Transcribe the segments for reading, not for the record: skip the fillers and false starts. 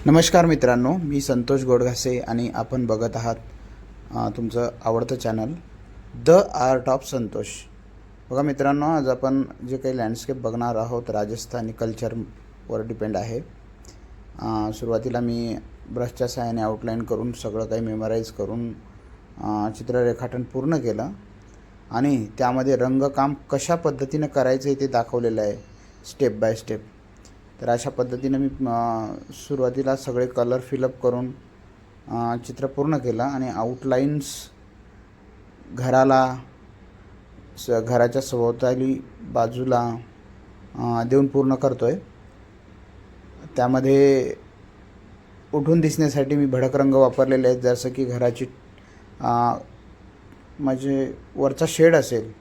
नमस्कार मित्रांनो, मी संतोष गोडघासे आणि आपण बघत आहात तुमचं आवडतं channel the art of Santosh. बघा मित्रांनो, आज आपण जे काही लँडस्केप बघणार आहोत राजस्थानी कल्चरवर डिपेंड आहे. सुरुवातीला मी ब्रशच्या सहाय्याने आउटलाईन करून सगळं काही मेमराईज करून चित्ररेखाटन पूर्ण केलं आणि त्यामध्ये रंगकाम कशा पद्धतीने करायचं आहे ते दाखवलेलं आहे स्टेप बाय स्टेप. तर अशा पद्धतीने मी सुरुवातीला सगळे कलर फिलअप करून चित्र पूर्ण केलं आणि आउटलाईन्स घराच्या सभोवताली बाजूला देऊन पूर्ण करतो आहे. त्यामध्ये उठून दिसण्यासाठी मी भडक रंग वापरलेले आहेत, जसं की घराची म्हणजे वरचा शेड असेल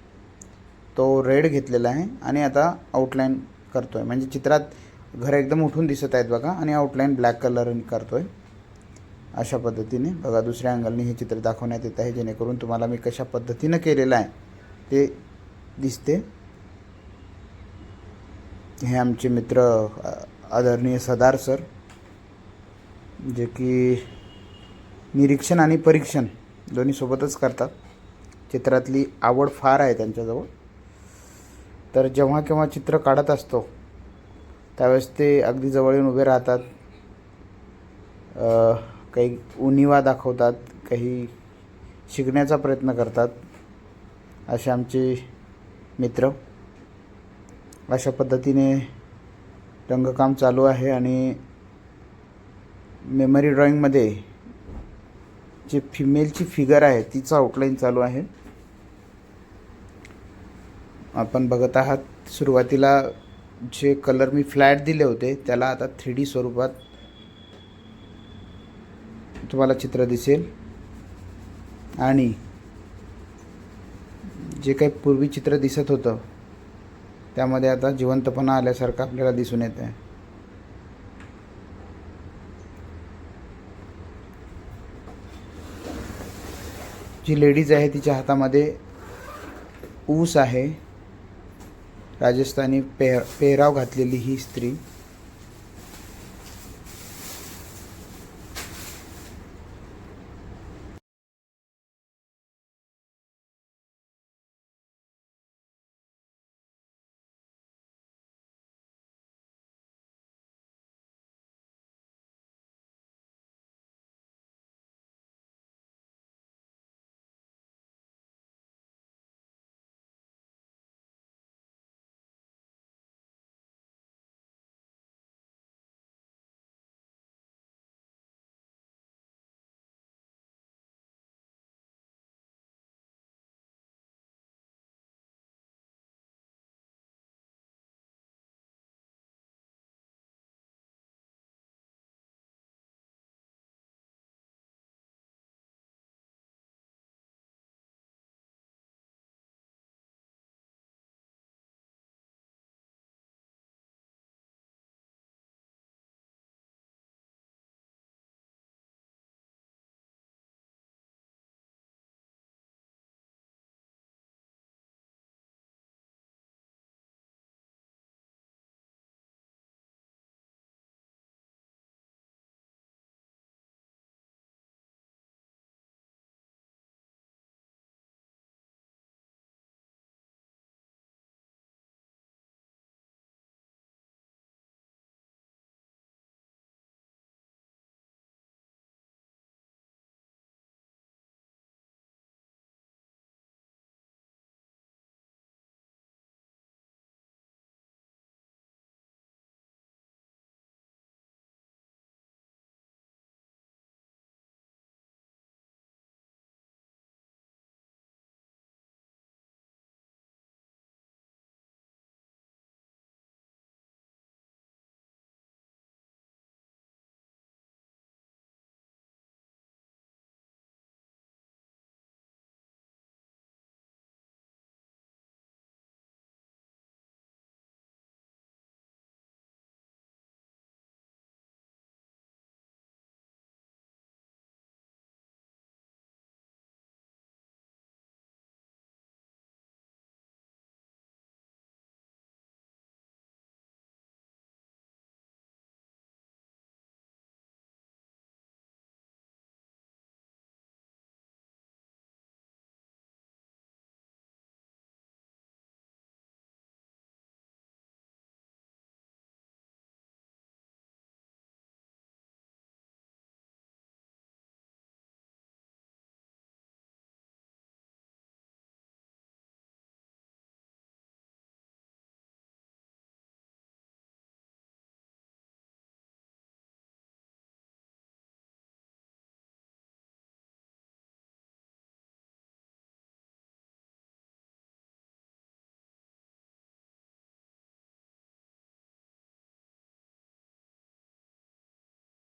तो रेड घेतलेला आहे आणि आता आउटलाईन करतो आहे. म्हणजे चित्रात घर एकदम उठून दिसत आहेत बघा आणि आउटलाईन ब्लॅक कलरने करतो आहे. अशा पद्धतीने बघा दुसऱ्या अँगलने हे चित्र दाखवण्यात येत आहे, जेणेकरून तुम्हाला मी कशा पद्धतीनं केलेलं आहे ते दिसते. हे आमचे मित्र आदरणीय सदार सर, जे की निरीक्षण आणि परीक्षण दोन्ही सोबतच करतात. चित्रातली आवड फार आहे त्यांच्याजवळ. तर जेव्हा केव्हा चित्र काढत असतो त्यावेळेस ते अगदी जवळ येऊन उभे राहतात, काही उणिवा दाखवतात, काही शिकण्याचा प्रयत्न करतात. असे आमचे मित्र. अशा पद्धतीने रंगकाम चालू आहे आणि मेमरी ड्रॉईंगमध्ये जे फिमेलची फिगर आहे तिचं आउटलाईन चालू आहे. आपण बघत आहात सुरुवातीला जे कलर मी फ्लॅट दिले होते त्याला आता 3D स्वरूपात तुम्हाला चित्र दिसेल आणि जे काही पूर्वी चित्र दिसत होतं त्यामध्ये आता जिवंतपणा आल्यासारखं आपल्याला दिसून येत आहे. जी लेडीज आहे तिच्या हातामध्ये ऊस आहे. राजस्थानी पेहराव घातलेली ही स्त्री.